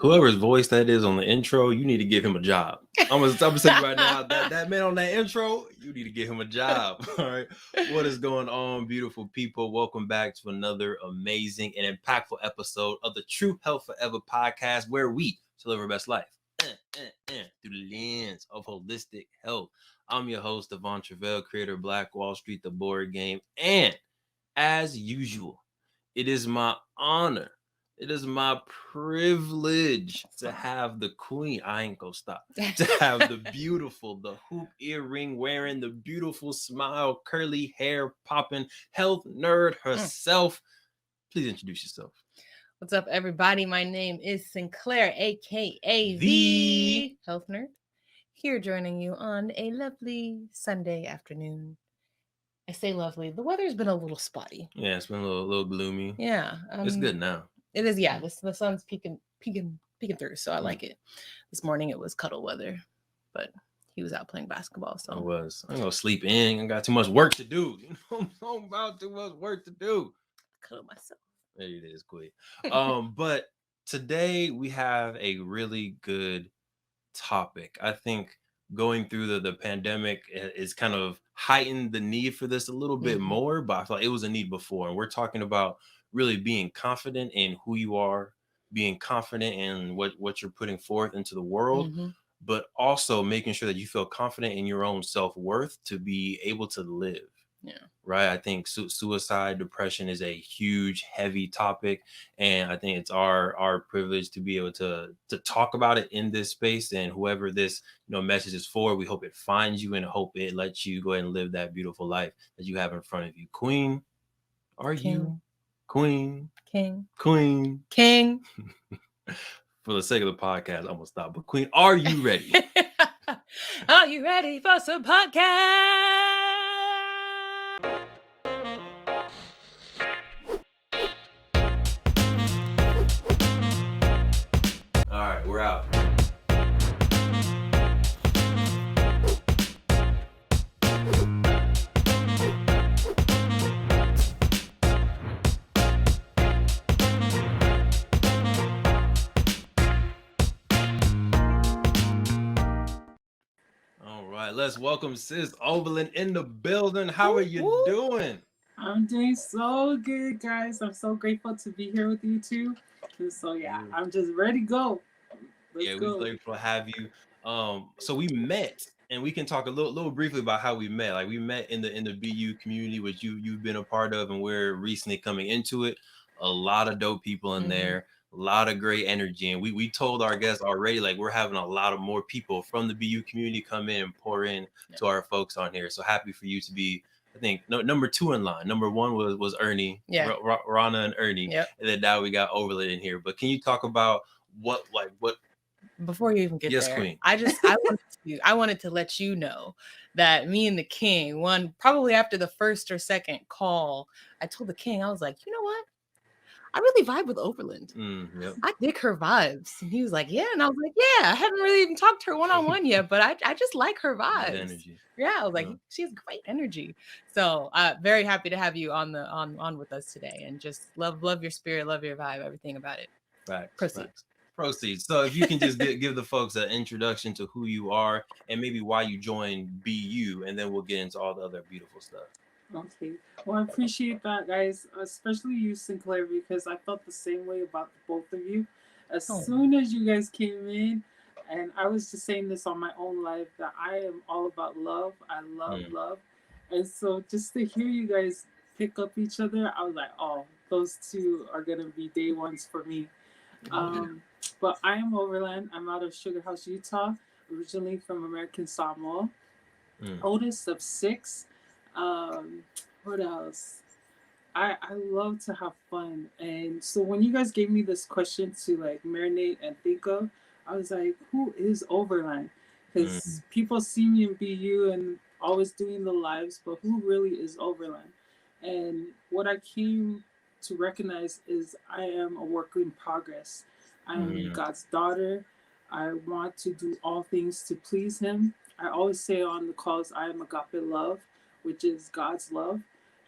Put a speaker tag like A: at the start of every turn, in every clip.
A: whoever's voice that is on the intro, you need to give him a job. I'm gonna say right now, that man on that intro, you need to give him a job. All right. What is going on, beautiful people? Welcome back to another amazing and impactful episode of the True Health Forever podcast, where we live our best life through the lens of holistic health. I'm your host, Truvel, creator of Black Wall Street, the board game. And as usual, it is my honor. It is my privilege to have the queen. I ain't gonna stop. To have the beautiful, the hoop earring wearing, the beautiful smile, curly hair popping, health nerd herself. Please introduce yourself.
B: What's up, everybody? My name is Sinclair, aka
A: The
B: Health Nerd. Here joining you on a lovely Sunday afternoon. I say lovely. The weather's been a little spotty.
A: Yeah, it's been a little gloomy.
B: Yeah,
A: it's good now.
B: It is. Yeah, the sun's peeking through, so I like it. This morning it was cuddle weather, but he was out playing basketball. So
A: I was. I'm gonna sleep in. I got too much work to do. You know, I'm about too much work to do.
B: Cuddle myself.
A: There it is, quick. But today we have a really good topic. I think going through the pandemic is kind of heightened the need for this a little bit more, but I thought it was a need before. And we're talking about really being confident in who you are, being confident in what you're putting forth into the world, but also making sure that you feel confident in your own self-worth to be able to live.
B: Yeah.
A: Right. I think suicide, depression is a huge, heavy topic. And I think it's our privilege to be able to talk about it in this space. And whoever this message is for, we hope it finds you and hope it lets you go ahead and live that beautiful life that you have in front of you. Queen, are you queen?
B: King.
A: Queen.
B: King.
A: For the sake of the podcast, I'm gonna stop. But Queen, are you ready?
B: Are you ready for some podcast?
A: All right, we're out. All right, let's welcome Sis Overland in the building. How are you doing?
C: I'm doing so good, guys. I'm so grateful to be here with you too. And so I'm just ready to go. Let's go.
A: We're grateful to have you. So we met, and we can talk a little briefly about how we met. Like, we met in the BU community, which you've been a part of, and we're recently coming into it. A lot of dope people in there, a lot of great energy, and we told our guests already, like, we're having a lot of more people from the BU community come in and pour in to our folks on here. So happy for you to be, I think, number 2 in line. Number 1 was Ernie, Rana and Ernie, and then now we got Overland in here. But can you talk about what?
B: Before you even get there,
A: Queen.
B: I wanted to let you know that me and the king, probably after the first or second call, I told the king, I was like, you know what? I really vibe with Overland. I dig her vibes. And he was like, yeah. And I was like, yeah, I haven't really even talked to her one-on-one yet, but I just like her vibes.
A: Energy.
B: Yeah, I was like, she has great energy. So very happy to have you on with us today, and just love your spirit, love your vibe, everything about it.
A: Right.
B: Proceed.
A: So if you can just give the folks an introduction to who you are and maybe why you joined BU, and then we'll get into all the other beautiful stuff.
C: Okay. Well, I appreciate that, guys, especially you, Sinclair, because I felt the same way about both of you. As soon as you guys came in, and I was just saying this on my own life, that I am all about love. I love love. And so just to hear you guys pick up each other, I was like, oh, those two are going to be day ones for me. But I am Overland. I'm out of Sugar House, Utah, originally from American Samoa. Oldest of 6. What else? I love to have fun. And so when you guys gave me this question to like marinate and think of, I was like, who is Overland? Because people see me in BU and always doing the lives, but who really is Overland? And what I came to recognize is I am a work in progress. I am God's daughter. I want to do all things to please him. I always say on the calls, I am agape love, which is God's love.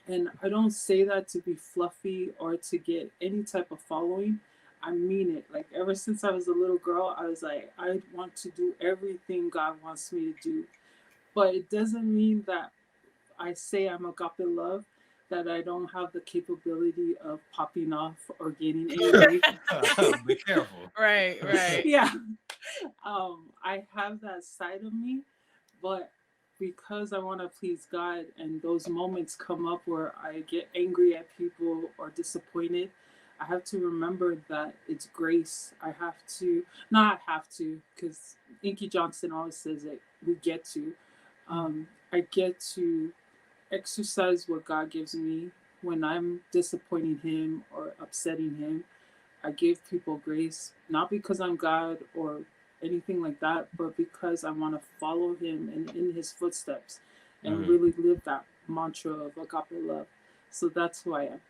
C: And I don't say that to be fluffy or to get any type of following. I mean it. Like ever since I was a little girl, I was like, I want to do everything God wants me to do. But it doesn't mean that I say I'm agape love, that I don't have the capability of popping off or getting angry.
A: Be careful.
B: Right.
C: Yeah. I have that side of me, but because I want to please God and those moments come up where I get angry at people or disappointed, I have to remember that it's grace. I have to, not have to, because Inky Johnson always says it, we get to. I get to exercise what God gives me when I'm disappointing Him or upsetting Him. I give people grace, not because I'm God or anything like that, but because I want to follow Him and in His footsteps and really live that mantra of agape love. So that's who I am.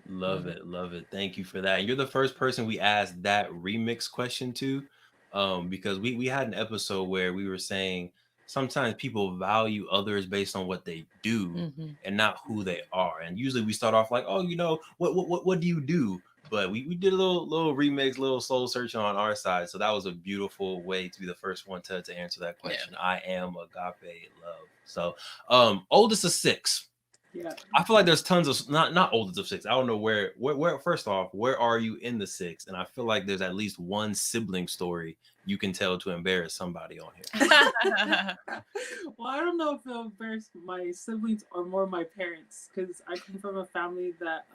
A: Love it, love it. Thank you for that. And you're the first person we asked that remix question to, because we had an episode where we were saying sometimes people value others based on what they do and not who they are. And usually we start off like, oh, what do you do? But we did a little remix, little soul searching on our side. So that was a beautiful way to be the first one to answer that question. Yeah. I am agape love. So oldest of 6.
C: Yeah.
A: I feel like there's tons of not oldest of 6. I don't know where first off, where are you in the 6? And I feel like there's at least one sibling story you can tell to embarrass somebody on here.
C: Well, I don't know if it'll embarrass my siblings or more my parents, because I come from a family that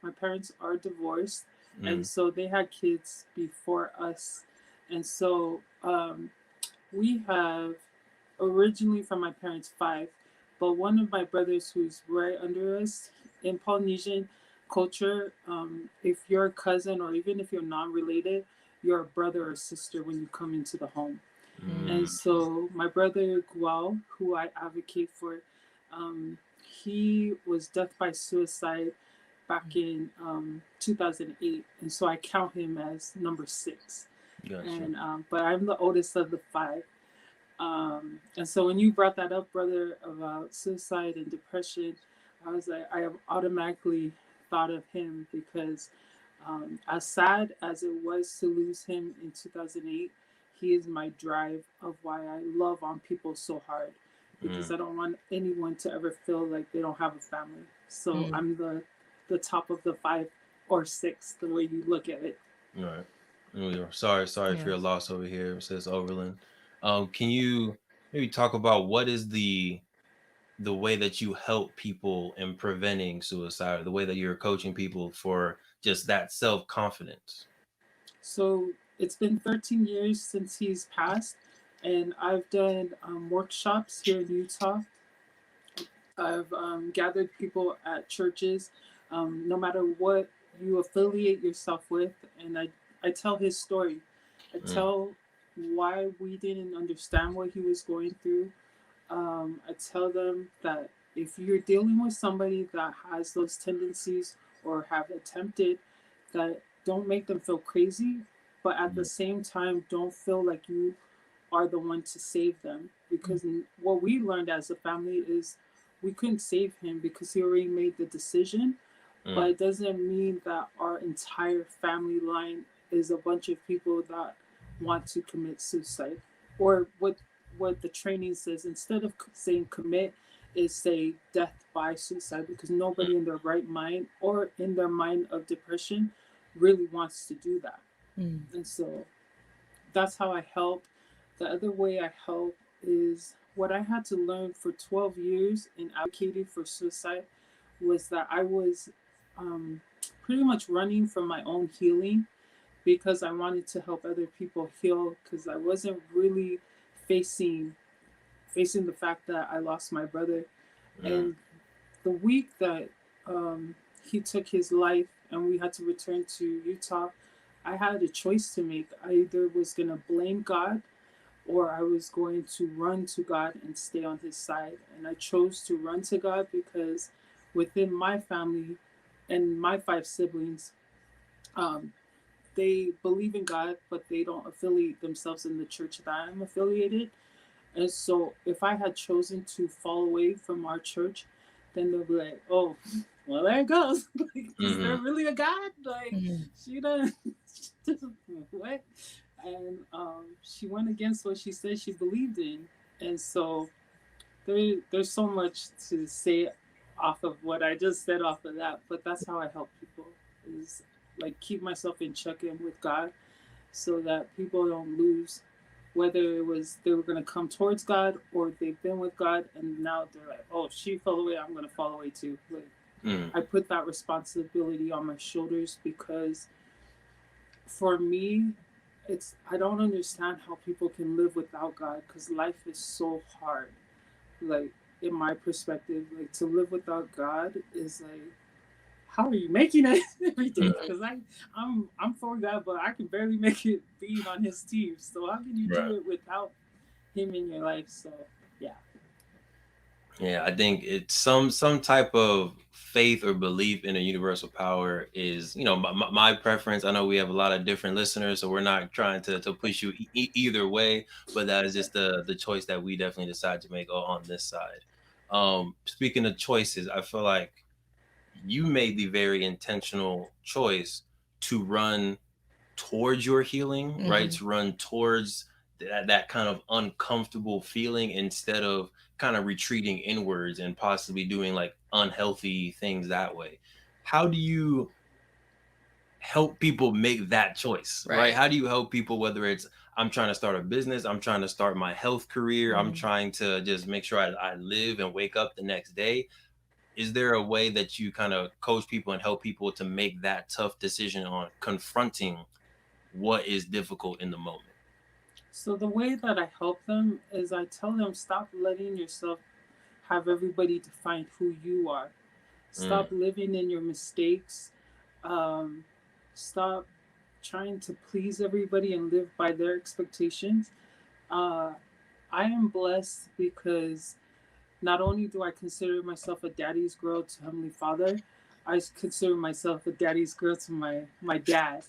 C: my parents are divorced, and so they had kids before us, and so we have originally from my parents 5. But one of my brothers, who's right under us, in Polynesian culture, if you're a cousin or even if you're non-related, you're a brother or sister when you come into the home. And so my brother Gual, who I advocate for, he was death by suicide back in 2008, and so I count him as number 6. Gotcha. And but I'm the oldest of the 5. And so when you brought that up, brother, about suicide and depression, I was like, I have automatically thought of him because as sad as it was to lose him in 2008, he is my drive of why I love on people so hard, because I don't want anyone to ever feel like they don't have a family. So I'm the top of the 5 or 6, the way you look at it.
A: All right. Sorry for your loss over here, says Overland. Can you maybe talk about what is the way that you help people in preventing suicide, or the way that you're coaching people for just that self-confidence?
C: So it's been 13 years since he's passed, and I've done workshops here in Utah. I've gathered people at churches, no matter what you affiliate yourself with, and I tell his story. I tell why we didn't understand what he was going through. I tell them that if you're dealing with somebody that has those tendencies or have attempted, that don't make them feel crazy, but at the same time, don't feel like you are the one to save them. Because what we learned as a family is we couldn't save him because he already made the decision. But it doesn't mean that our entire family line is a bunch of people that want to commit suicide. Or what the training says, instead of saying commit, is say death by suicide, because nobody in their right mind or in their mind of depression really wants to do that. And so that's how I help. The other way I help is what I had to learn for 12 years in advocating for suicide was that I was pretty much running from my own healing because I wanted to help other people heal, because I wasn't really facing the fact that I lost my brother. And the week that he took his life and we had to return to Utah, I had a choice to make. I either was going to blame God or I was going to run to God and stay on his side. And I chose to run to God because within my family and my 5 siblings, they believe in God, but they don't affiliate themselves in the church that I'm affiliated. And so if I had chosen to fall away from our church, then they'll be like, oh, well, there it goes. Like, is there really a God? Like, she doesn't, what? And she went against what she said she believed in. And so there's so much to say off of what I just said off of that, but that's how I help people, is like keep myself in check-in with God so that people don't lose, whether it was they were going to come towards God or they've been with God and now they're like, oh, she fell away, I'm going to fall away too. Like, I put that responsibility on my shoulders because for me, I don't understand how people can live without God because life is so hard. Like, in my perspective, like to live without God is like, how are you making it every day? Because I'm for God, but I can barely make it being on His team. So how can you do it without Him in your life? So
A: yeah, I think it's some type of faith or belief in a universal power is, you know, my preference. I know we have a lot of different listeners, so we're not trying to push you either way, but that is just the choice that we definitely decide to make on this side. Speaking of choices, I feel like you made the very intentional choice to run towards your healing, right? To run towards that kind of uncomfortable feeling instead of kind of retreating inwards and possibly doing like unhealthy things that way. How do you help people make that choice, right? How do you help people, whether it's I'm trying to start a business, I'm trying to start my health career, I'm trying to just make sure I live and wake up the next day? Is there a way that you kind of coach people and help people to make that tough decision on confronting what is difficult in the moment?
C: So the way that I help them is I tell them, stop letting yourself have everybody define who you are. Stop living in your mistakes. Stop trying to please everybody and live by their expectations. I am blessed because not only do I consider myself a daddy's girl to Heavenly Father, I consider myself a daddy's girl to my dad.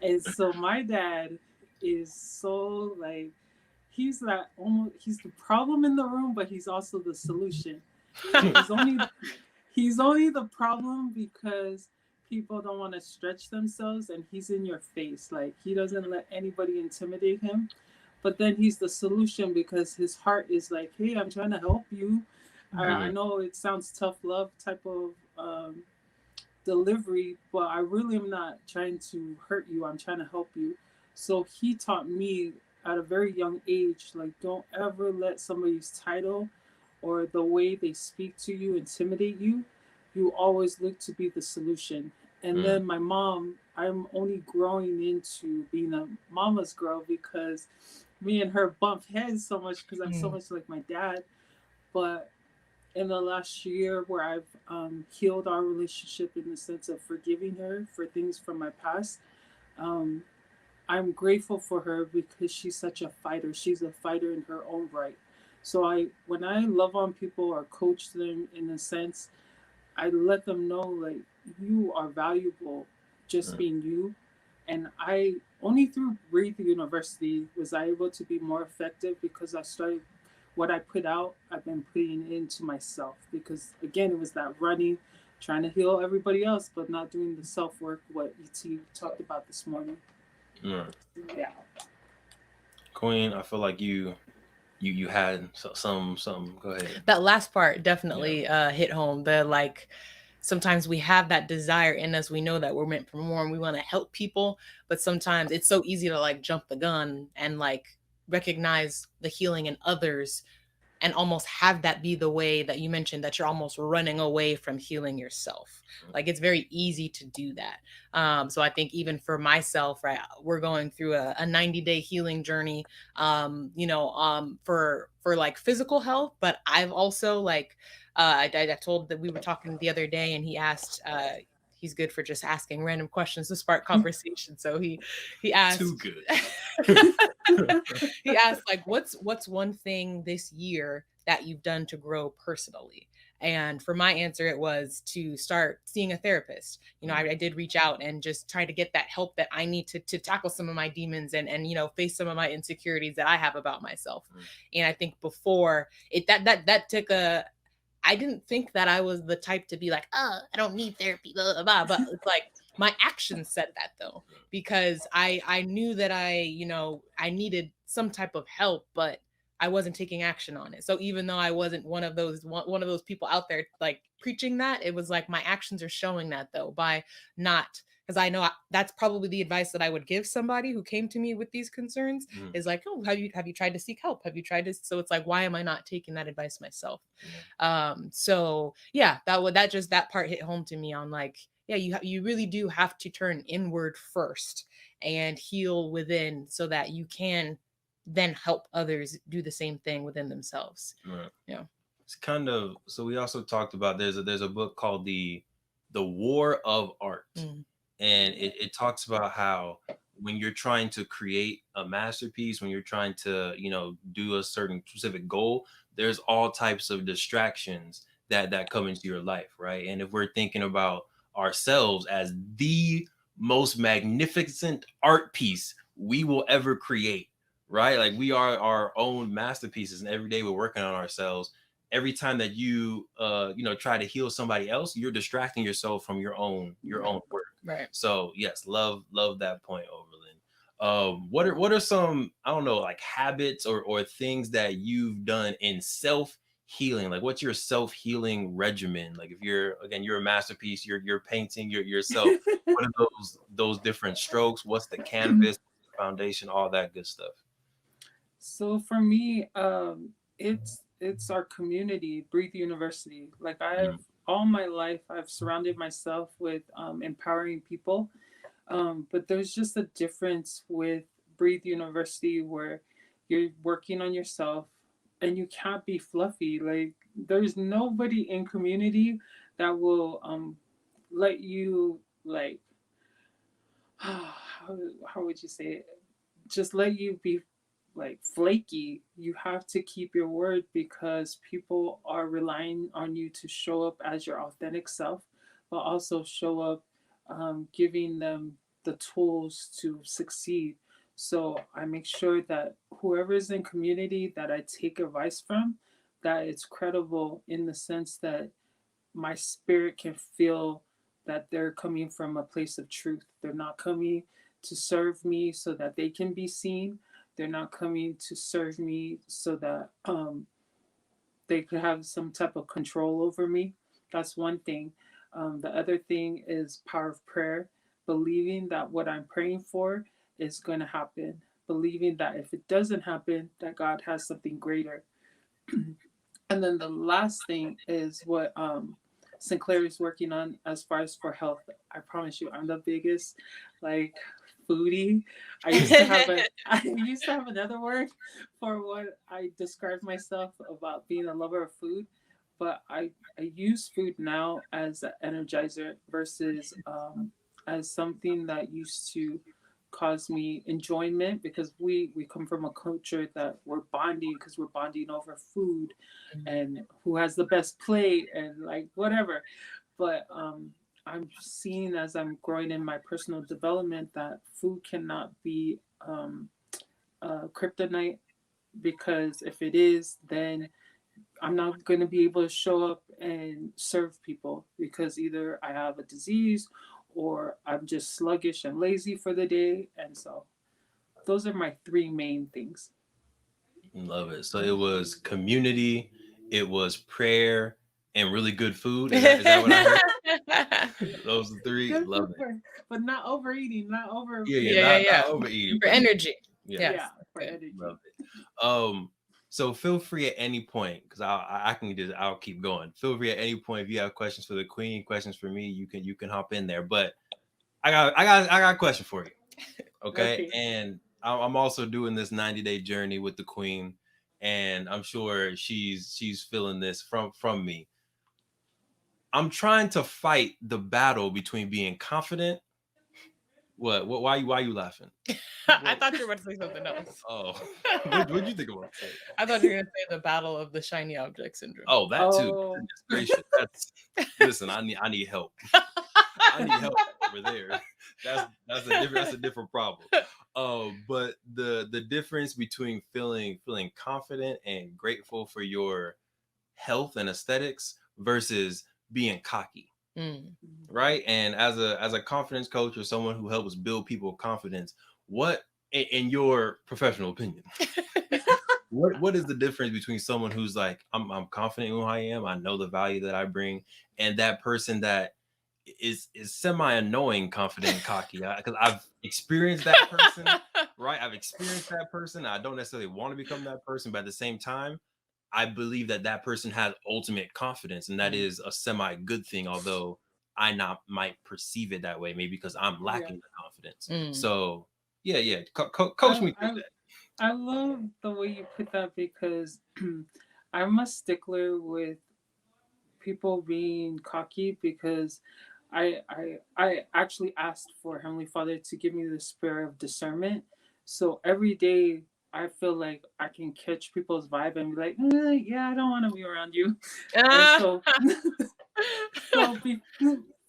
C: And so my dad is so like, he's the problem in the room, but he's also the solution. He's only the problem because people don't want to stretch themselves, and he's in your face. Like, he doesn't let anybody intimidate him. But then he's the solution because his heart is like, hey, I'm trying to help you. I know it sounds tough love type of delivery, but I really am not trying to hurt you. I'm trying to help you. So he taught me at a very young age, like, don't ever let somebody's title or the way they speak to you intimidate you. You always look to be the solution. And then my mom, I'm only growing into being a mama's girl because me and her bump heads so much because I'm so much like my dad. But in the last year where I've healed our relationship in the sense of forgiving her for things from my past, I'm grateful for her because she's such a fighter. She's a fighter in her own right. So when I love on people or coach them in a sense, I let them know, like, you are valuable just being you. And I only through Breathe University was I able to be more effective because I started what I put out, I've been putting into myself. Because again, it was that running, trying to heal everybody else, but not doing the self-work, what E.T. talked about this morning. Yeah.
A: Queen, I feel like you had some go ahead.
B: That last part definitely hit home. The like, sometimes we have that desire in us. We know that we're meant for more and we want to help people, but sometimes it's so easy to like jump the gun and like recognize the healing in others and almost have that be the way that you mentioned, that you're almost running away from healing yourself. Like, it's very easy to do that. So I think even for myself, right, we're going through a 90-day healing journey, for like physical health, but I've also like, I told that we were talking the other day and he asked, he's good for just asking random questions to spark conversation. So he asked,
A: too good.
B: He asked, like, what's one thing this year that you've done to grow personally? And for my answer, it was to start seeing a therapist. I did reach out and just try to get that help that I need to tackle some of my demons and face some of my insecurities that I have about myself. And I think before it, that took I didn't think that I was the type to be like, oh, I don't need therapy, blah, blah, blah. But it's like my actions said that though, because I knew that I needed some type of help, but I wasn't taking action on it. So even though I wasn't one of those people out there like preaching that, it was like my actions are showing that though by not, because I know that's probably the advice that I would give somebody who came to me with these concerns is like, oh, have you tried to seek help? Have you tried to? So it's like, why am I not taking that advice myself? So yeah, that part hit home to me on like, yeah, you really do have to turn inward first and heal within so that you can then help others do the same thing within themselves.
A: Right.
B: Yeah.
A: It's kind of, so we also talked about there's a book called the War of Art. And it talks about how when you're trying to create a masterpiece, when you're trying to, do a certain specific goal, there's all types of distractions that come into your life, right? And if we're thinking about ourselves as the most magnificent art piece we will ever create, right? Like we are our own masterpieces, and every day we're working on ourselves. Every time that you try to heal somebody else, you're distracting yourself from your own work.
B: Right.
A: So yes, love that point, Overland. What are some, I don't know, like habits or things that you've done in self healing? Like what's your self healing regimen? Like if you're a masterpiece, you're painting yourself. What are those different strokes? What's the canvas, foundation, all that good stuff?
C: So for me, it's our community, Breathe University. Like all my life, I've surrounded myself with empowering people. But there's just a difference with Breathe University where you're working on yourself and you can't be fluffy. Like there's nobody in community that will let you like how would you say it? Just let you be like flaky. You have to keep your word because people are relying on you to show up as your authentic self, but also show up giving them the tools to succeed. So I make sure that whoever is in community that I take advice from, that it's credible in the sense that my spirit can feel that they're coming from a place of truth. They're not coming to serve me so that they can be seen. They're not coming to serve me so that they could have some type of control over me. That's one thing. The other thing is power of prayer, believing that what I'm praying for is going to happen, believing that if it doesn't happen, that God has something greater. And then the last thing is what Sinclair is working on as far as for health. I promise you, I'm the biggest like foodie. I used to have another word for what I described myself about being a lover of food, but I use food now as an energizer versus as something that used to cause me enjoyment because we come from a culture that we're bonding because we're bonding over food and who has the best plate and like whatever. But I'm seeing as I'm growing in my personal development that food cannot be kryptonite because if it is, then I'm not going to be able to show up and serve people because either I have a disease or I'm just sluggish and lazy for the day. And so those are my three main things.
A: Love it. So it was community, it was prayer, and really good food. Is that what I heard? Those are three.
C: Good
A: Love
C: food,
A: it.
C: but not overeating, not over.
A: Not overeating.
B: For energy.
A: Yeah,
C: Yeah, for energy.
A: love it. So feel free at any point because I'll keep going. Feel free at any point if you have questions for the queen, questions for me, you can hop in there. But I got a question for you. Okay. And I'm also doing this 90-day journey with the queen, and I'm sure she's feeling this from me. I'm trying to fight the battle between being confident. What? Why you laughing?
B: I thought you were about to say something else.
A: Oh, what'd you think about that?
B: I thought you were going to say the battle of the shiny object syndrome.
A: Oh, that too. Goodness gracious. Listen, I need help. I need help over there. That's a different problem. But the difference between feeling confident and grateful for your health and aesthetics versus being cocky. Right. And as a confidence coach or someone who helps build people confidence, what in your professional opinion, what is the difference between someone who's like, I'm confident in who I am, I know the value that I bring, and that person that is semi annoying, confident, and cocky? Because I've experienced that person, right? I've experienced that person. I don't necessarily want to become that person, but at the same time, I believe that that person has ultimate confidence, and that is a semi good thing, although I not might perceive it that way, maybe because I'm lacking the confidence. So yeah. Coach me through that.
C: I love the way you put that because I'm a stickler with people being cocky because I actually asked for Heavenly Father to give me the spirit of discernment. So every day I feel like I can catch people's vibe and be like, yeah, I don't want to be around you. And so,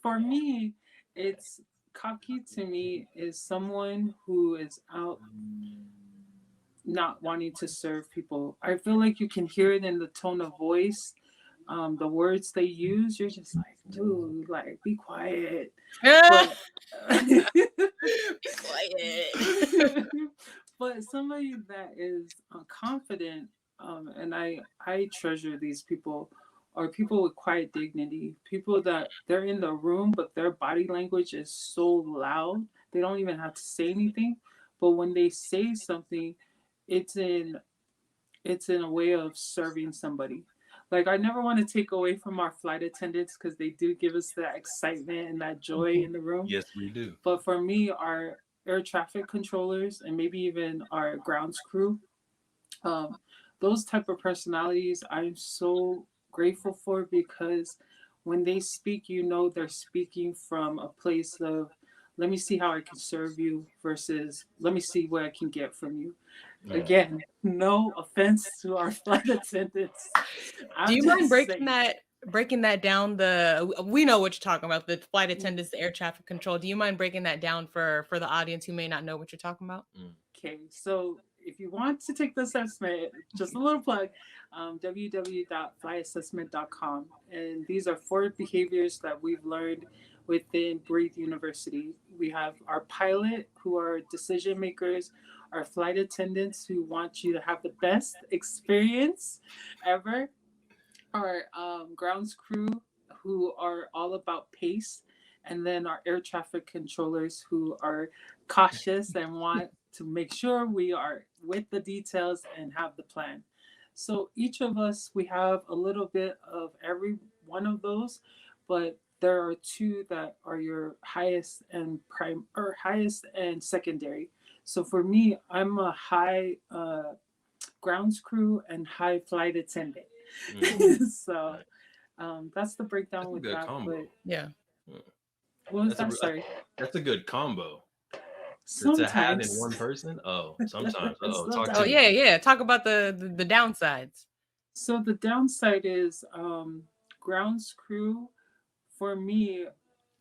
C: for me, it's cocky to me is someone who is out not wanting to serve people. I feel like you can hear it in the tone of voice, the words they use. You're just like, dude, like, be quiet. But
B: Be quiet.
C: but somebody that is confident, and I treasure these people, are people with quiet dignity. People that they're in the room, but their body language is so loud they don't even have to say anything. But when they say something, it's in a way of serving somebody. Like I never want to take away from our flight attendants because they do give us that excitement and that joy in the room.
A: Yes, we do.
C: But for me, our air traffic controllers and maybe even our grounds crew, those type of personalities I'm so grateful for because when they speak, you know they're speaking from a place of let me see how I can serve you versus let me see what I can get from you. Again, no offense to our flight attendants.
B: Do you mind breaking that down? We know what you're talking about, the flight attendants, the air traffic control. Do you mind breaking that down for the audience who may not know what you're talking about?
C: Okay, so if you want to take the assessment, just a little plug, www.flyassessment.com. And these are 4 behaviors that we've learned within Breathe University. We have our pilot, who are decision makers, our flight attendants, who want you to have the best experience ever, our grounds crew, who are all about pace, and then our air traffic controllers, who are cautious and want to make sure we are with the details and have the plan. So each of us, we have a little bit of every one of those, but there are 2 that are your highest and highest and secondary. So for me, I'm a high grounds crew and high flight attendant. So that's the breakdown with that.
A: Combo.
C: But
B: yeah.
C: What was that? Sorry.
A: That's a good combo.
C: Sometimes.
A: To have in one person. Sometimes.
C: Sometimes.
A: Talk to me.
B: Yeah. Talk about the downsides.
C: So the downside is grounds crew. For me,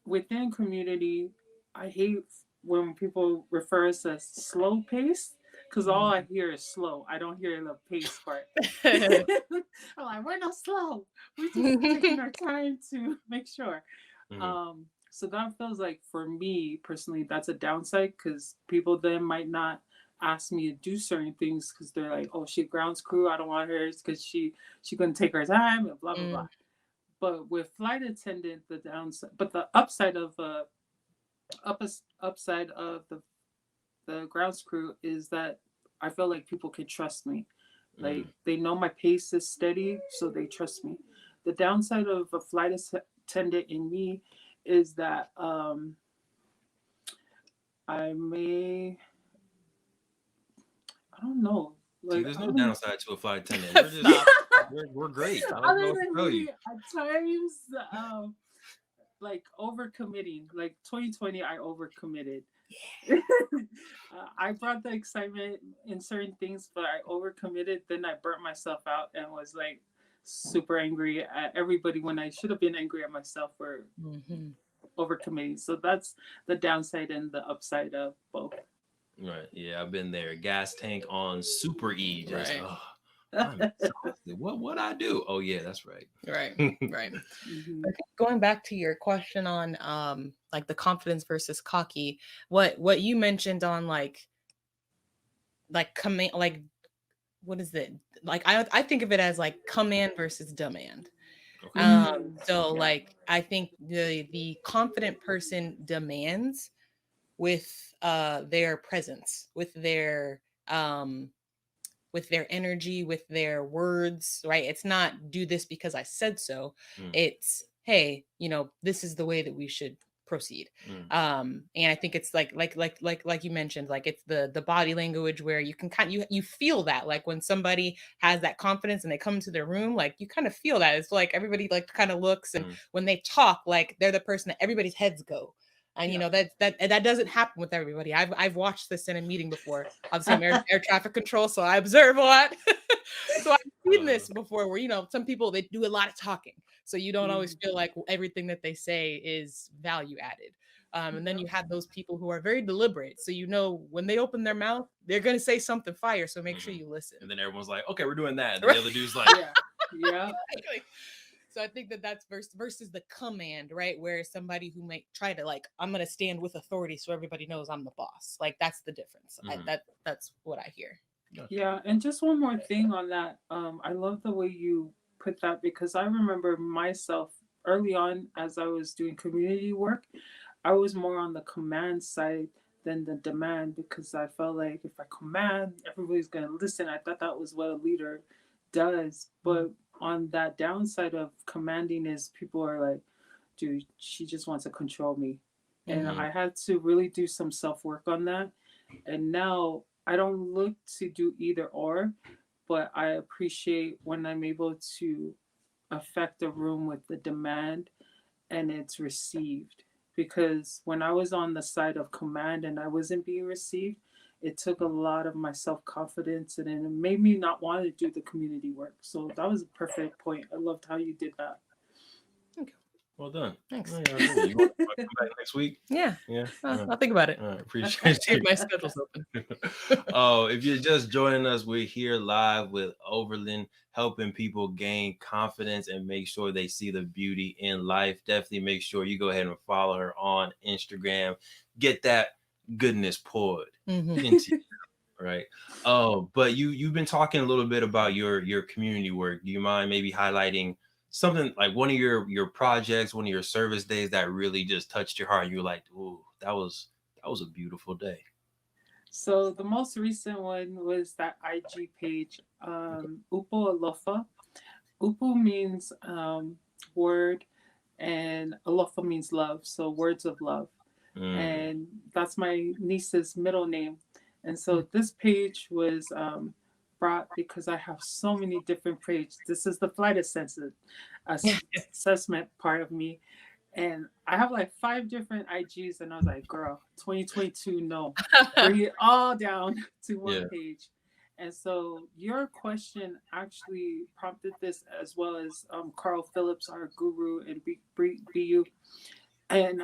C: within community, I hate when people refer us as slow pace because all I hear is slow. I don't hear the pace part. I'm like, we're not slow. We're just taking our time to make sure. So that feels like, for me personally, that's a downside because people then might not ask me to do certain things because they're like, oh, she grounds crew, I don't want her because she couldn't take her time and blah blah blah. But with flight attendant, the downside, but the upside of the grounds crew is that I feel like people can trust me. Like they know my pace is steady, so they trust me. The downside of a flight attendant in me is that I don't know.
A: Like, there's no downside to a flight attendant. We're great.
C: Other than me, at times, like overcommitting. Like 2020, I overcommitted. I brought the excitement in certain things, but I overcommitted. Then I burnt myself out and was like super angry at everybody when I should have been angry at myself for overcommitting. So that's the downside and the upside of both.
A: Right. Yeah, I've been there. Gas tank on super E. Just I'm exhausted. What I do? Oh yeah, that's right.
B: Right. Right.
C: Mhm.
B: Okay, going back to your question on like the confidence versus cocky, what you mentioned on like command, like what is it? Like I think of it as like command versus demand.
A: Okay.
B: So
C: Yeah.
B: like I think the confident person demands with their presence, um with their energy, with their words, right? It's not do this because I said so.
A: Mm,
B: It's hey, this is the way that we should proceed.
A: mm,
B: And I think it's like you mentioned, like it's the body language where you can you feel that, like when somebody has that confidence and they come into their room, like you kind of feel that. It's like everybody like kind of looks, and
A: mm,
B: when they talk, like they're the person that everybody's heads go. And
C: Yeah.
B: that doesn't happen with everybody. I've watched this in a meeting before. Obviously, I'm air traffic control, so I observe a lot. So I've seen
A: uh,
B: this before, where some people they do a lot of talking, so you don't always
C: Mhm.
B: feel like everything that they say is value added. And then
C: Yep.
B: you have those people who are very deliberate, so when they open their mouth, they're gonna say something fire. So make sure
A: mhm.
B: you listen.
A: And then everyone's like, okay, we're doing that. And then
B: Right?
A: the other dude's like,
C: Yeah. Yeah.
B: Exactly. So I think that that's versus the command, right? Where somebody who might try to like, I'm gonna stand with authority, so everybody knows I'm the boss. Like that's the difference.
A: Mhm.
B: That's what I hear.
A: Gotcha.
C: Yeah, and just one more thing on that. I love the way you put that because I remember myself early on as I was doing community work, I was more on the command side than the demand because I felt like if I command, everybody's going to listen. I thought that was what a leader does. But on that downside of commanding is people are like, dude, she just wants to control me. And
B: Mhm.
A: Mhm.
C: I had to really do some self work on that. And now I don't look to do either or, but I appreciate when I'm able to affect a room with the demand and it's received. Because when I was on the side of command and I wasn't being received, it took a lot of my self confidence and it made me not want to do the community work. So that was a perfect point. I loved how you did that.
B: Okay,
A: Well done.
B: thanks.
A: Oh, yeah, I agree. You want to come back next week?
B: Yeah,
A: Yeah.
B: I'll think about it.
A: All right. Appreciate
B: See if
A: you.
B: my schedule's open.
A: Oh, if you're just joining us, we're here live with Overland, helping people gain confidence and make sure they see the beauty in life. Definitely make sure you go ahead and follow her on Instagram. Get that goodness poured
B: Mhm.
A: into you, right? Oh, but you've been talking a little bit about your community work. Do you mind maybe highlighting something like one of your projects, one of your service days that really just touched your heart? And you're like, ooh, that was a beautiful day.
C: So the most recent one was that IG page, Upo Alofa. Upu means word, and Alofa means love. So words of love,
A: Mm,
C: and that's my niece's middle name. And so this page was brought because I have so many different pages. This is the flight assessment part of me, and I have like 5 different IGs, and I was like, girl, 2022, no, bring it all down to one
A: yeah.
C: page. And so your question actually prompted this, as well as Carl Phillips, our guru in BU. And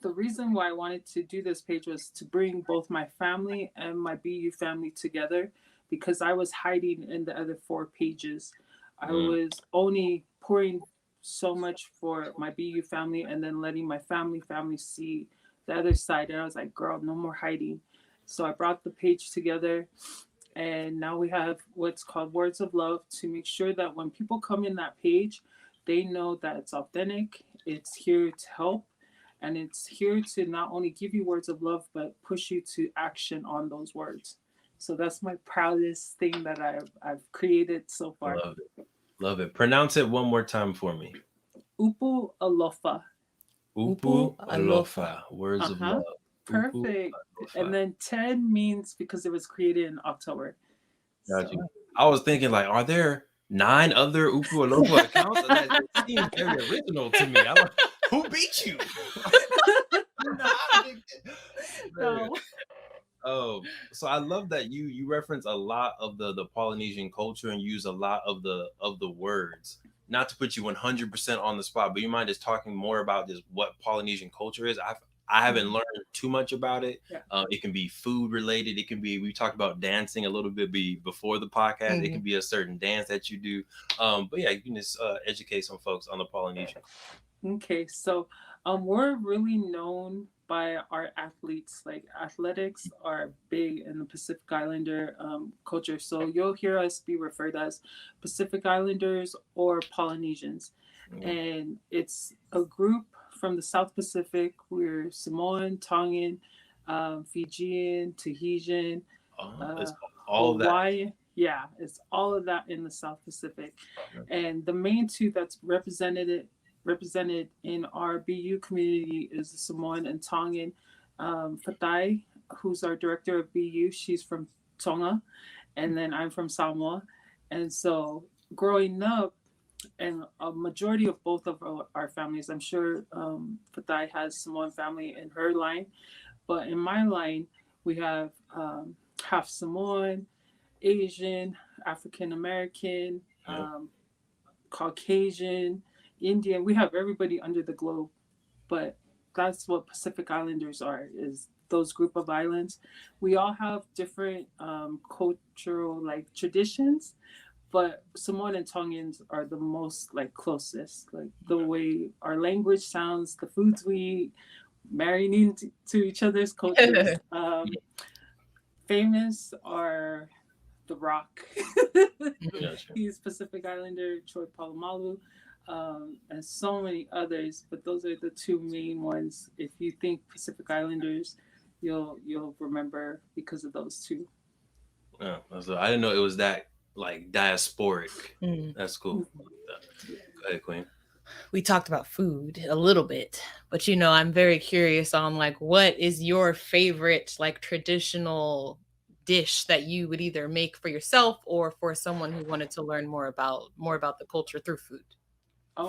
C: the reason why I wanted to do this page was to bring both my family and my BU family together because I was hiding in the other 4 pages. I
A: Mm,
C: was only pouring so much for my BU family and then letting my family see the other side. And I was like, girl, no more hiding. So I brought the page together, and now we have what's called Words of Love to make sure that when people come in that page, they know that it's authentic, it's here to help, and it's here to not only give you words of love, but push you to action on those words. So that's my proudest thing that I've created so far.
A: love it. Love it. Pronounce it one more time for me.
C: Upu Alofa.
B: Upu
A: Upu
B: alofa.
A: Alofa. Words of
C: Uh-huh.
A: love. Upu
C: Perfect. And
A: Alofa.
C: then 10 means because it was created in October.
A: Got
C: So
A: you. I was thinking like, are there 9 other Upu Alofa accounts? And that it seems very original to me. I'm like, who beat you? Nah, man.
C: no.
A: So I love that you reference a lot of the Polynesian culture and use a lot of the words. Not to put you 100% on the spot, but you mind just talking more about just what Polynesian culture is? I haven't learned too much about it.
C: Yeah.
A: It can be food related. It can be, we talked about dancing a little bit before the podcast. It can be a certain dance that you do. But yeah, you can just educate some folks on the Polynesian.
C: Okay, so we're really known by our athletes. Like athletics are big in the Pacific Islander culture. So you'll hear us be referred as Pacific Islanders or Polynesians. And it's a group from the South Pacific. We're Samoan, Tongan, Fijian, Tahitian,
A: It's all of that.
C: Hawaiian. Yeah, it's all of that in the South Pacific. And the main two that's represented in our BU community is the Samoan and Tongan. Theee, who's our director of BU, she's from Tonga, and then I'm from Samoa. And so growing up, and a majority of both of our families, I'm sure Theee has Samoan family in her line, but in my line, we have half Samoan, Asian, African American, Caucasian, Indian. We have everybody under the globe, but that's what Pacific Islanders are, is those group of islands. We all have different cultural like traditions, but Samoan and Tongans are the most like closest. Like the way our language sounds, the foods we eat, marrying into each other's cultures. Famous are The Rock. He's Pacific Islander, Troy Polamalu, and so many others. But those are the two main ones. If you think Pacific Islanders, you'll remember because of those two.
A: Yeah, so I didn't know it was that like diasporic. That's cool. Go ahead, Queen.
B: We talked about food a little bit, but I'm very curious on like what is your favorite like traditional dish that you would either make for yourself or for someone who wanted to learn more about the culture through food.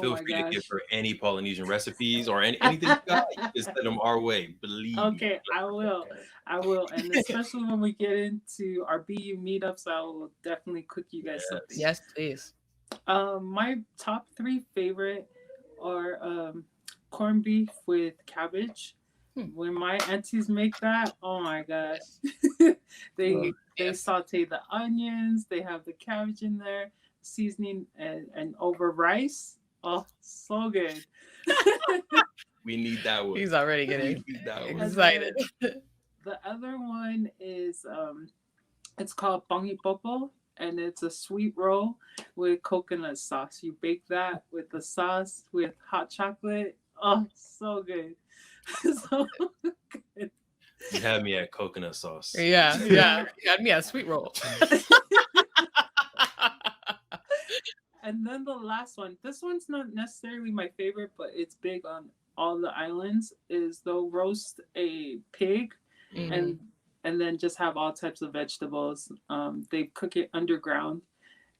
A: Feel free to give her any Polynesian recipes or anything you got. You can send them our way. Believe
C: Okay,
A: me.
C: I will, and especially when we get into our BU meetups, I will definitely cook you guys something.
B: Yes, please.
C: My top 3 favorite are corned beef with cabbage. When my aunties make that, oh my gosh, they saute the onions, they have the cabbage in there, seasoning, and over rice. Oh, so good.
A: We need that one.
B: He's already getting excited.
C: The other one is it's called pangi popo, and it's a sweet roll with coconut sauce. You bake that with the sauce with hot chocolate. Oh, so good. So good.
A: You had me at coconut sauce.
B: Yeah. You had me at sweet roll.
C: And then the last one, this one's not necessarily my favorite, but it's big on all the islands, is they'll roast a pig and then just have all types of vegetables. They cook it underground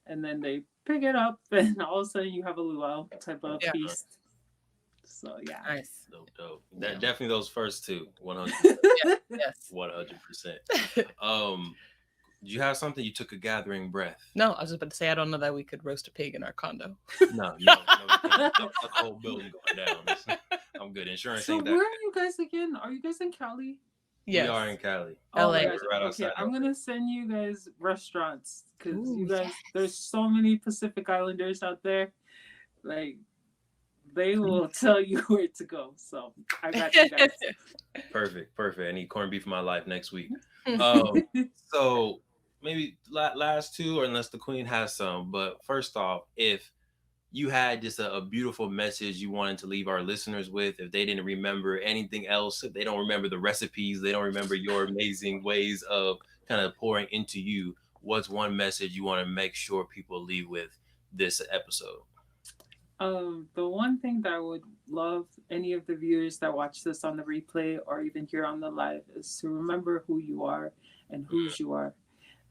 C: and then they pick it up and all of a sudden you have a luau type of feast. So yeah.
B: Nice.
A: Dope. Definitely those first two. 100%.
B: Yes.
A: 100%. Do you have something? You took a gathering breath.
B: No, I was just about to say I don't know that we could roast a pig in our condo.
A: No, the whole building going down. I'm good. Insurance
C: so
A: ain't that.
C: Where are you guys again? Are you guys in Cali?
A: Yes. We are in Cali.
B: LA.
A: Right
C: okay, I'm gonna send you guys restaurants because you guys, there's so many Pacific Islanders out there. Like they will tell you where to go. So I got you guys.
A: Perfect. I need corned beef in my life next week. So maybe last two, or unless the Queen has some. But first off, if you had just a beautiful message you wanted to leave our listeners with, if they didn't remember anything else, if they don't remember the recipes, they don't remember your amazing ways of kind of pouring into you, what's one message you want to make sure people leave with this episode?
C: The one thing that I would love any of the viewers that watch this on the replay or even here on the live is to remember who you are and whose you are.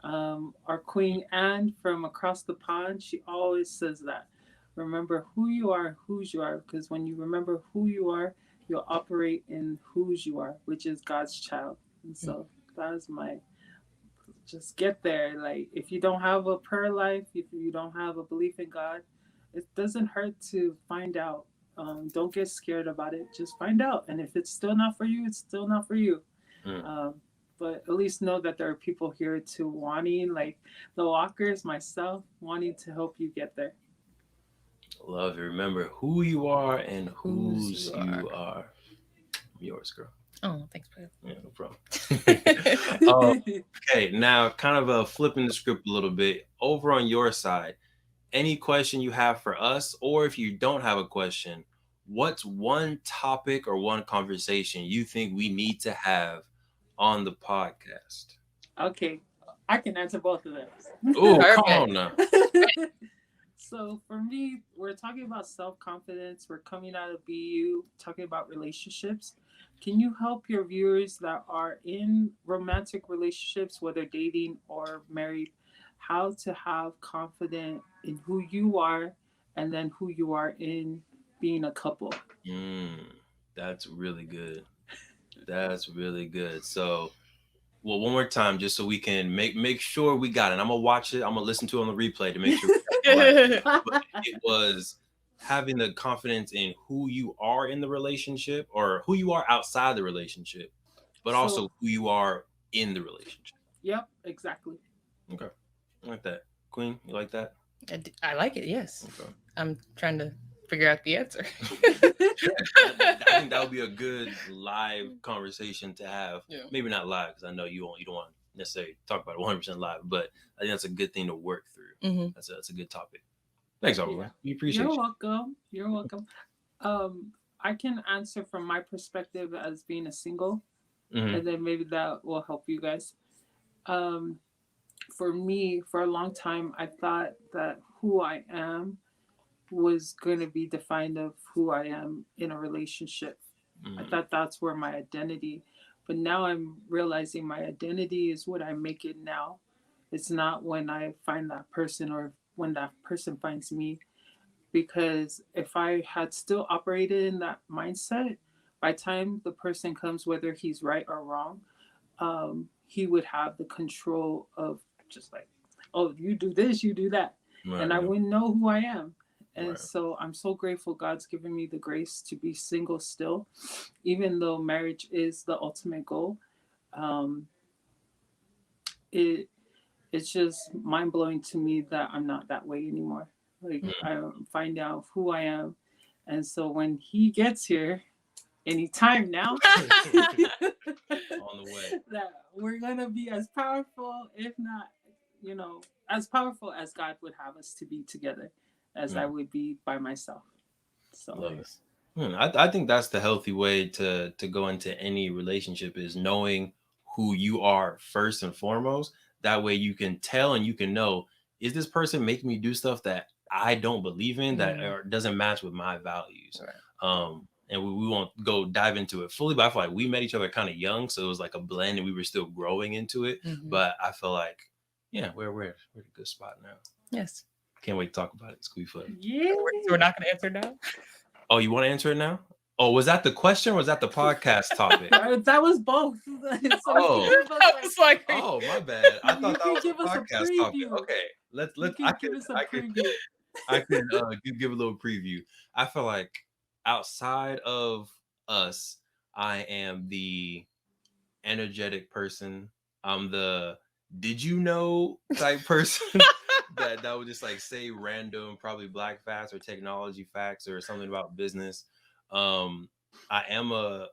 C: Our Queen Anne from across the pond, she always says that. Remember who you are, whose you are, because when you remember who you are, you'll operate in whose you are, which is God's child. And so that is just get there. Like if you don't have a prayer life, if you don't have a belief in God, it doesn't hurt to find out Don't get scared about it. Just find out. And if it's still not for you, it's still not for you. But at least know that there are people here to wanting, like the walkers, myself, wanting to help you get there.
A: Love it. Remember who you are and whose you are. Yours, girl.
B: Oh, thanks, babe.
A: Yeah, no problem. Okay, now kind of flipping the script a little bit. Over on your side, any question you have for us, or if you don't have a question, what's one topic or one conversation you think we need to have on the podcast?
C: Okay, I can answer both of those.
A: Oh, come on now.
C: So for me, we're talking about self-confidence. We're coming out of BU, talking about relationships. Can you help your viewers that are in romantic relationships, whether dating or married, how to have confidence in who you are and then who you are in being a couple?
A: That's really good. That's really good. So, well, one more time, just so we can make sure we got it. I'm gonna watch it. I'm gonna listen to it on the replay to make sure. But it was having the confidence in who you are in the relationship, or who you are outside the relationship, but also who you are in the relationship.
C: Yep, exactly.
A: Okay, I like that. Queen, you like that?
B: I like it. Yes. Okay. I'm trying to figure out the answer.
A: I think that would be a good live conversation to have. Yeah. Maybe not live, because I know you don't want to necessarily talk about it 100% live, but I think that's a good thing to work through. Mm-hmm. That's a good topic. Thanks, Overland. We appreciate you.
C: You're welcome. I can answer from my perspective as being a single, and then maybe that will help you guys. For me, for a long time, I thought that who I am was going to be defined of who I am in a relationship. I thought that's where my identity, but now I'm realizing my identity is what I make it now. It's not when I find that person or when that person finds me, because if I had still operated in that mindset, by the time the person comes, whether he's right or wrong, he would have the control of just like, oh, you do this, you do that. Right. And I wouldn't know who I am. And so I'm so grateful God's given me the grace to be single still, even though marriage is the ultimate goal. It's just mind-blowing to me that I'm not that way anymore. Like, I find out who I am. And so when he gets here, anytime now,
A: on the way,
C: that we're going to be as powerful, if not, as powerful as God would have us to be together as I would be by myself. So
A: love it. I think that's the healthy way to go into any relationship, is knowing who you are first and foremost. That way you can tell and you can know, is this person making me do stuff that I don't believe in, that or doesn't match with my values? Right. And we won't go dive into it fully, but I feel like we met each other kind of young, so it was like a blend and we were still growing into it. But I feel like, yeah, we're at a good spot now.
B: Yes.
A: Can't wait to talk about it. Squeeze foot.
C: Yeah.
B: So we're not going to answer now?
A: Oh, you want to answer it now? Oh, was that the question or was that the podcast topic?
C: That was both. So
A: oh, my bad. I thought that was the podcast topic. Okay, let's. I can give a little preview. I feel like outside of us, I am the energetic person. I'm the did you know type person that would just like say random, probably black facts or technology facts or something about business. I am a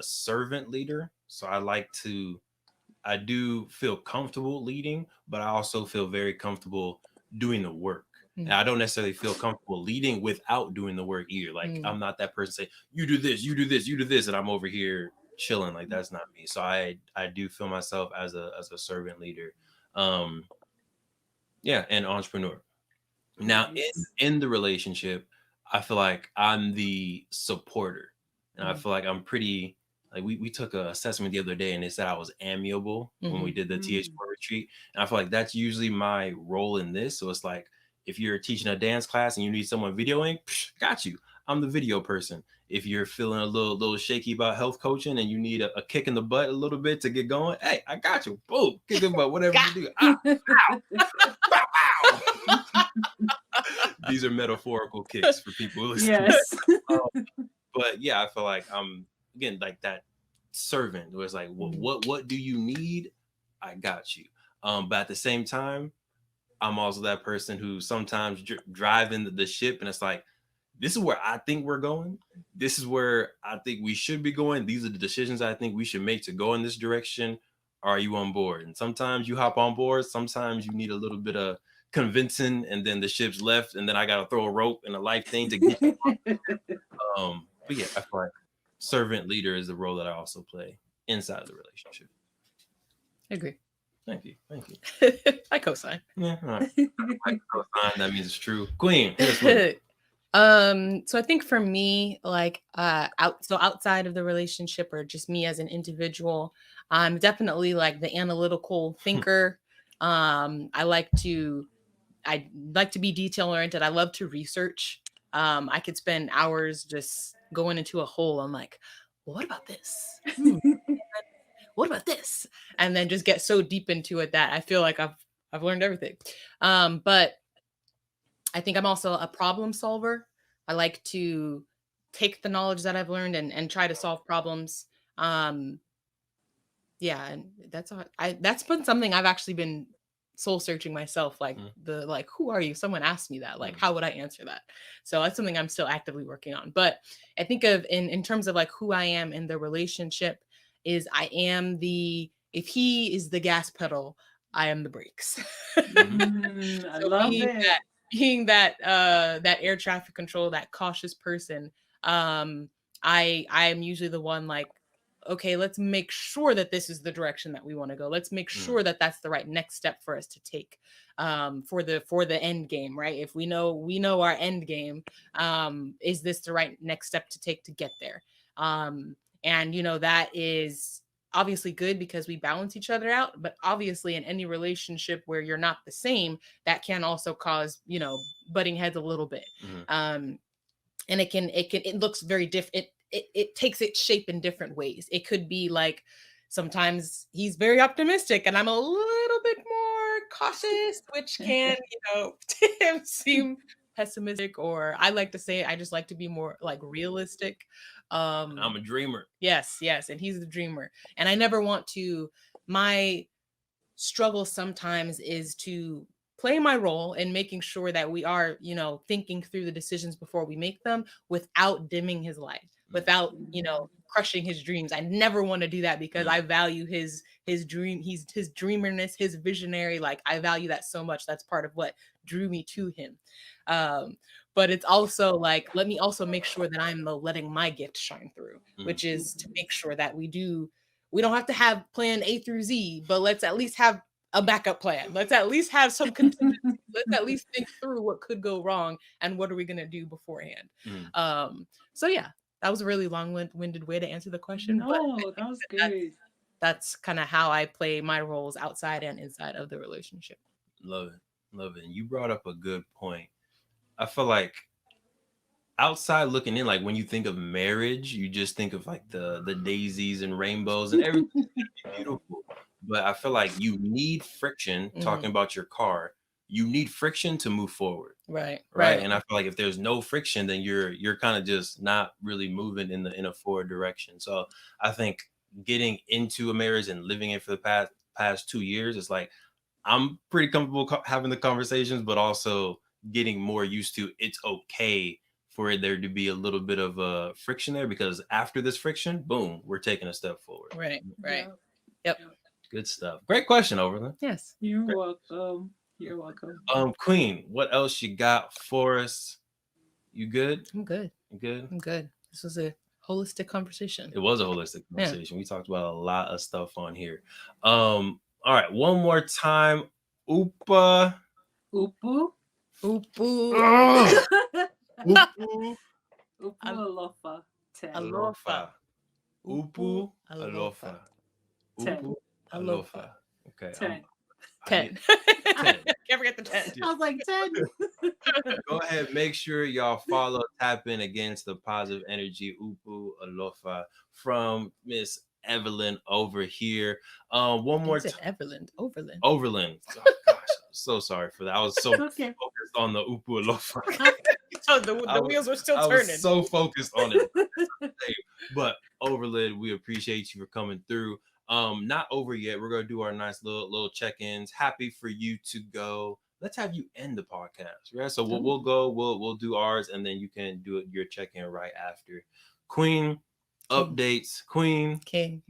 A: servant leader, so I do feel comfortable leading, but I also feel very comfortable doing the work. And I don't necessarily feel comfortable leading without doing the work either. Like I'm not that person say, you do this, you do this, you do this, and I'm over here chilling. Like that's not me. So I do feel myself as a servant leader. And entrepreneur. Now in the relationship, I feel like I'm the supporter. And I feel like I'm pretty, like we took an assessment the other day and they said I was amiable when we did the TH retreat. And I feel like that's usually my role in this. So it's like, if you're teaching a dance class and you need someone videoing, got you. I'm the video person. If you're feeling a little shaky about health coaching and you need a kick in the butt a little bit to get going, hey, I got you. Boom, kick in the butt, whatever you do. These are metaphorical kicks for people listening.
C: Yes.
A: But yeah, I feel like I'm again like that servant where it's like, what do you need? I got you. But at the same time, I'm also that person who sometimes driving the ship, and it's like, this is where I think we're going. This is where I think we should be going. These are the decisions I think we should make to go in this direction. Are you on board? And sometimes you hop on board. Sometimes you need a little bit of convincing, and then the ship's left, and then I got to throw a rope and a life thing to get you on. But yeah, I feel like servant leader is the role that I also play inside the relationship.
B: I agree.
A: Thank you.
B: I co-sign.
A: Yeah, all right. I co-sign. That means it's true. Queen, hit us with it.
B: So I think for me, like outside of the relationship or just me as an individual, I'm definitely like the analytical thinker. I like to be detail oriented. I love to research. I could spend hours just going into a hole. I'm like, well, what about this? What about this? And then just get so deep into it that I feel like I've learned everything. But I think I'm also a problem solver. I like to take the knowledge that I've learned and try to solve problems. Yeah, and that's been something I've actually been soul searching myself. Like who are you? Someone asked me that. Like, how would I answer that? So that's something I'm still actively working on. But I think of in terms of like who I am in the relationship is I am if he is the gas pedal, I am the brakes.
C: I love it.
B: Being that air traffic control, that cautious person, I am usually the one like, okay, let's make sure that this is the direction that we want to go. Let's make sure that that's the right next step for us to take for the end game, right? If we know our end game, is this the right next step to take to get there? And that is obviously good because we balance each other out, but obviously in any relationship where you're not the same, that can also cause, butting heads a little bit. And it looks very different. It takes its shape in different ways. It could be like sometimes he's very optimistic and I'm a little bit more cautious, which can, seem pessimistic, or I like to say I just like to be more like realistic.
A: I'm a dreamer.
B: Yes, and he's the dreamer. And I never want to, my struggle sometimes is to play my role in making sure that we are, thinking through the decisions before we make them without dimming his light, without, crushing his dreams. I never want to do that because I value his dream, his dreamerness, his visionary. Like I value that so much. That's part of what drew me to him. But it's also like, let me also make sure that I'm letting my gift shine through, which is to make sure that we don't have to have plan A through Z, but let's at least have a backup plan. Let's at least have some contingency. Let's at least think through what could go wrong and what are we going to do beforehand. So yeah, that was a really long-winded way to answer the question.
C: No, that was good.
B: That's kind of how I play my roles outside and inside of the relationship.
A: Love it. And you brought up a good point. I feel like outside looking in, like when you think of marriage, you just think of like the daisies and rainbows and everything beautiful. But I feel like you need friction. Talking about your car, you need friction to move forward.
B: Right.
A: And I feel like if there's no friction, then you're kind of just not really moving in a forward direction. So I think getting into a marriage and living it for the past 2 years, it's like I'm pretty comfortable having the conversations, but also getting more used to it's okay for there to be a little bit of a friction there, because after this friction, boom, we're taking a step forward.
B: Right. Yep.
A: Good stuff. Great question, Overland.
B: Yes.
C: You're welcome. You're welcome.
A: Queen, what else you got for us? You good?
B: I'm good.
A: You good?
B: I'm good. This was a holistic conversation.
A: It was a holistic conversation. We talked about a lot of stuff on here. All right, one more time. Oopa.
C: Upu.
A: Upu.
C: Upu alofa. 10.
B: Alofa.
A: Upu alofa. Upu alofa. Okay.
C: 10.
B: 10. Can't forget the 10.
C: I was like 10.
A: Go ahead, make sure y'all follow, tap in against the positive energy. Upu alofa from Miss Evelyn over here. One more time.
B: Overland.
A: Overland. Oh, gosh, I'm so sorry for that. I was so focused focused on the Upu Alofa.
B: So the wheels were still turning.
A: I was so focused on it. But Overland, we appreciate you for coming through. Not over yet. We're gonna do our nice little check-ins. Happy for you to go. Let's have you end the podcast, right? So we'll go. We'll do ours, and then you can do your check-in right after. Queen updates. Queen
B: King.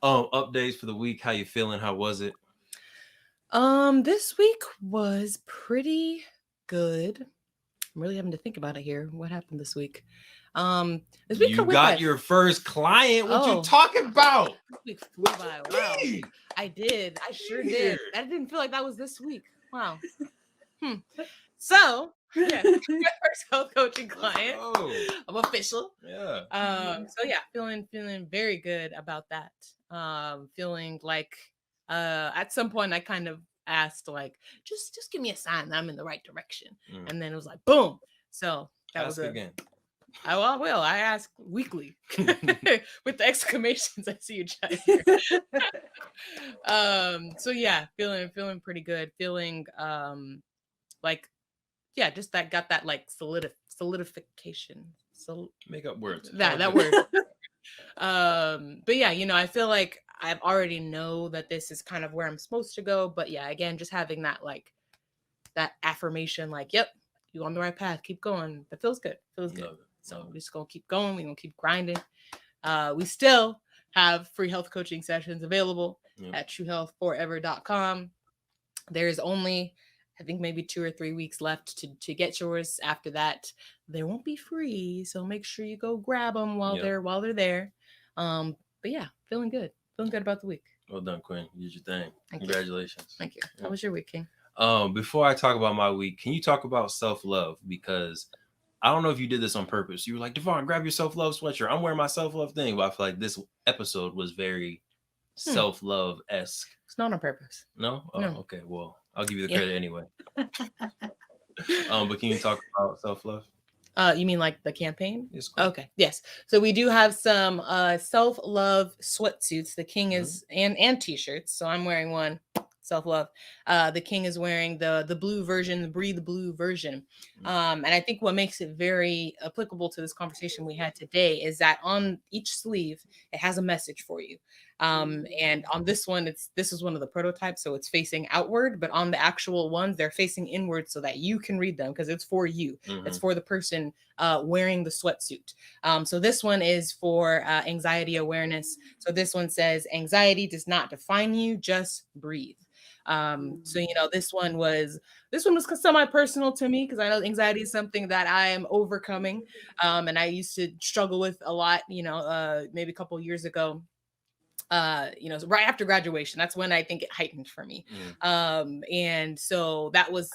A: Updates for the week. How you feeling? How was it?
B: This week was pretty good. I'm really having to think about it here. What happened this week? This week
A: you got your first client. What you talking about?
B: This week flew by. Wow. I did. I sure did. I didn't feel like that was this week. Wow. So yeah, my first health coaching client. I'm official.
A: Yeah.
B: So yeah, feeling very good about that. Feeling like at some point I kind of asked like just give me a sign that I'm in the right direction. And then it was like boom. So that was
A: again.
B: I will. I ask weekly with the exclamations. I see you chat here. So yeah, feeling pretty good. Feeling like yeah, just that got that like solidification. So
A: make up words.
B: That word. But yeah, I feel like I've already know that this is kind of where I'm supposed to go. But yeah, again, just having that like that affirmation, like, yep, you on the right path. Keep going. That feels good. Feels good. So we're just gonna keep going. We're gonna keep grinding. We still have free health coaching sessions available at truehealthforever.com. There's only, I think, maybe 2 or 3 weeks left to get yours. After that, they won't be free. So make sure you go grab them while they're there. But yeah, feeling good. Feeling good about the week.
A: Well done, Quinn. You did your thing. Congratulations.
B: Thank you. How was your week, King?
A: Before I talk about my week, can you talk about self-love? Because I don't know if you did this on purpose. You were like, Devon, grab your self-love sweatshirt. I'm wearing my self-love thing. But I feel like this episode was very self-love-esque.
B: It's not on purpose.
A: No? Oh, no. Okay. Well, I'll give you the credit anyway. But can you talk about self-love?
B: You mean like the campaign?
A: Yes. Cool.
B: Okay. Yes. So we do have some self-love sweatsuits. The King is and t-shirts. So I'm wearing one. Self-love. The King is wearing the blue version, the Breathe Blue version. And I think what makes it very applicable to this conversation we had today is that on each sleeve, it has a message for you. And on this one, this is one of the prototypes, so it's facing outward, but on the actual ones, they're facing inward so that you can read them because it's for you. It's for the person wearing the sweatsuit. So this one is for anxiety awareness. So this one says, anxiety does not define you, just breathe. So this one was semi-personal to me because I know anxiety is something that I am overcoming, and I used to struggle with a lot, maybe a couple of years ago, right after graduation. That's when I think it heightened for me. And so that was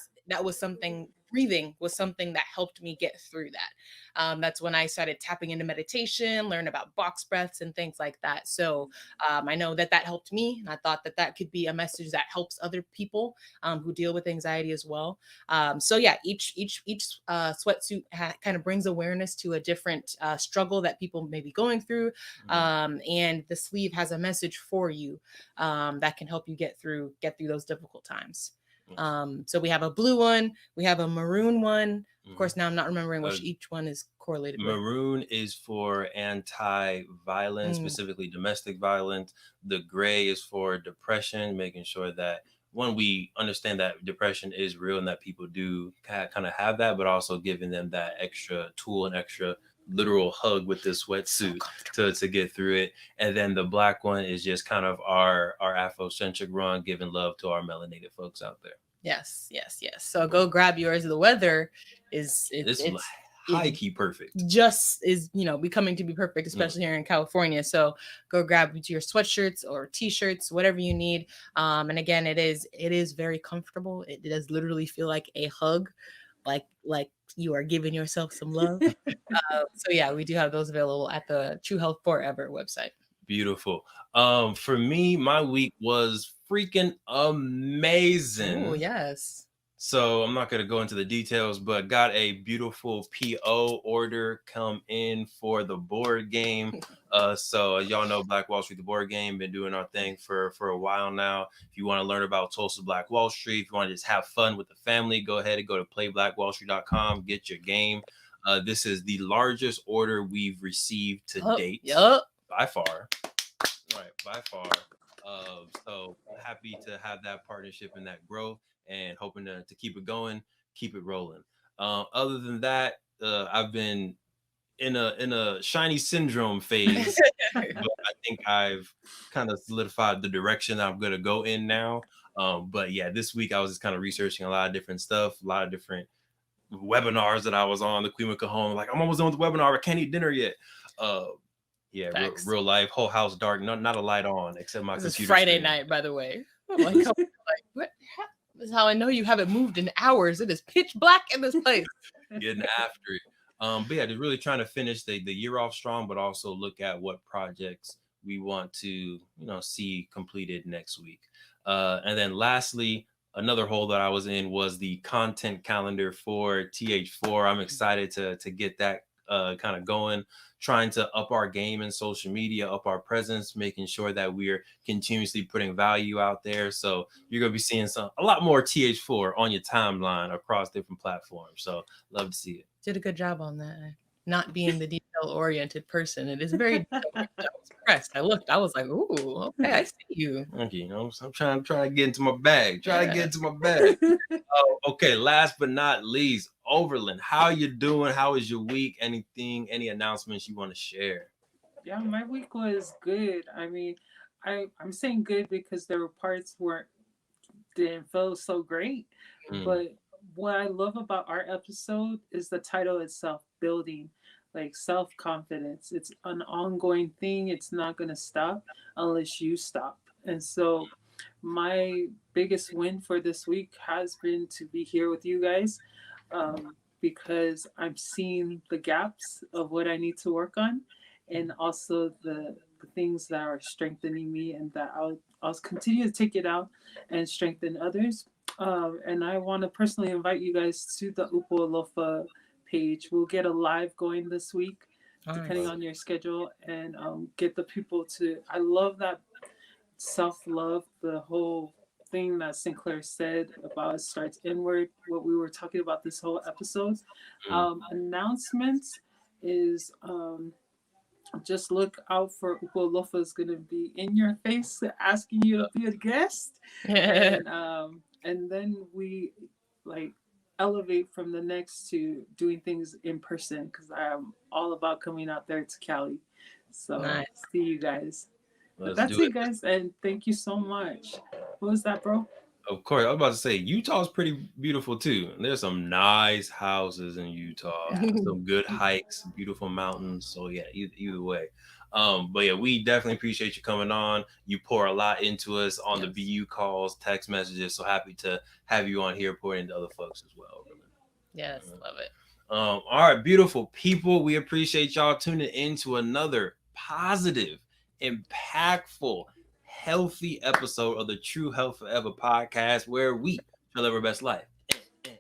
B: something. Breathing was something that helped me get through that. That's when I started tapping into meditation, learn about box breaths and things like that. So I know that helped me. And I thought that could be a message that helps other people who deal with anxiety as well. So yeah, each sweatsuit kind of brings awareness to a different struggle that people may be going through. And the sleeve has a message for you that can help you get through those difficult times. So we have a blue one, we have a maroon one. Of course, now I'm not remembering which each one is correlated with.
A: Maroon is for anti-violence, specifically domestic violence. The gray is for depression, making sure that we understand that depression is real and that people do kind of have that, but also giving them that extra tool and extra literal hug with this sweatsuit to get through it. And then the black one is just kind of our Afrocentric run, giving love to our melanated folks out there.
B: Yes. So go grab yours. The weather it's
A: high key perfect.
B: Just is becoming to be perfect, especially here in California. So go grab your sweatshirts or t-shirts, whatever you need. And again, it is very comfortable. It does literally feel like a hug, like you are giving yourself some love. So yeah, we do have those available at the True Health Forever website.
A: Beautiful. For me, my week was freaking amazing.
B: Oh yes.
A: So I'm not going to go into the details, but got a beautiful PO order come in for the board game. So y'all know Black Wall Street, the board game, been doing our thing for a while now. If you want to learn about Tulsa Black Wall Street, if you want to just have fun with the family, go ahead and go to playblackwallstreet.com, get your game. This is the largest order we've received to date.
B: Yep.
A: By far. Right, by far. So happy to have that partnership and that growth, and hoping to keep it going, keep it rolling. Other than that, I've been in a shiny syndrome phase, but I think I've kind of solidified the direction I'm gonna go in now. But yeah, this week I was just kind of researching a lot of different stuff, a lot of different webinars that I was on. The Queen would come home like, I'm almost done with the webinar, I can't eat dinner yet. Yeah, real life, whole house dark, not a light on except my computer.
B: This is Friday
A: screen.
B: night, by the way. I'm like, what? This is how I know you haven't moved in hours. It is pitch black in this place.
A: Getting after it. But yeah, just really trying to finish the year off strong, but also look at what projects we want to, see completed next week. And then lastly, another hole that I was in was the content calendar for TH4. I'm excited to get that kind of going, trying to up our game in social media, up our presence, making sure that we're continuously putting value out there. So you're going to be seeing a lot more TH4 on your timeline across different platforms. So love to see it.
B: Did a good job on that. Not being the detail-oriented person. It is very I was impressed. I looked, I was like, ooh, okay, I see you.
A: Okay, I'm trying to get into my bag. Okay, last but not least, Overland, how you doing? How was your week? Any announcements you want to share?
C: Yeah, my week was good. I mean, I'm saying good because there were parts where didn't feel so great. But what I love about our episode is the title itself, building, like self-confidence. It's an ongoing thing. It's not going to stop unless you stop. And so my biggest win for this week has been to be here with you guys, because I'm seeing the gaps of what I need to work on, and also the things that are strengthening me, and that I'll continue to take it out and strengthen others. And I want to personally invite you guys to the Upo Alofa page. We'll get a live going this week, depending on your schedule, and get the people to. I love that self-love, the whole thing that Sinclair said about it starts inward, what we were talking about this whole episode. Announcements is just look out for Upo Lofa is going to be in your face asking you to be a guest. And then we elevate from the next to doing things in person, because I am all about coming out there to Cali. So nice. See you guys. But that's it, guys. And thank you so much. What was that, bro?
A: Of course. I was about to say, Utah's pretty beautiful too. There's some nice houses in Utah, some good hikes, beautiful mountains. So yeah, either way. But yeah, we definitely appreciate you coming on. You pour a lot into us on the BU calls, text messages. So happy to have you on here pouring into other folks as well.
B: Yes, love it.
A: All right, beautiful people. We appreciate y'all tuning in to another positive, impactful, healthy episode of the True Health Forever podcast, where we shall live our best life through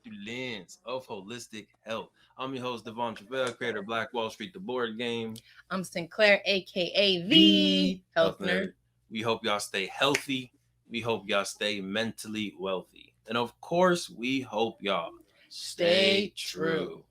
A: the lens of holistic health. I'm your host, Devon Truvel, creator of Black Wall Street, the board game.
B: I'm Sinclair, aka the Health Nerd.
A: We hope y'all stay healthy. We hope y'all stay mentally wealthy. And of course, we hope y'all stay true.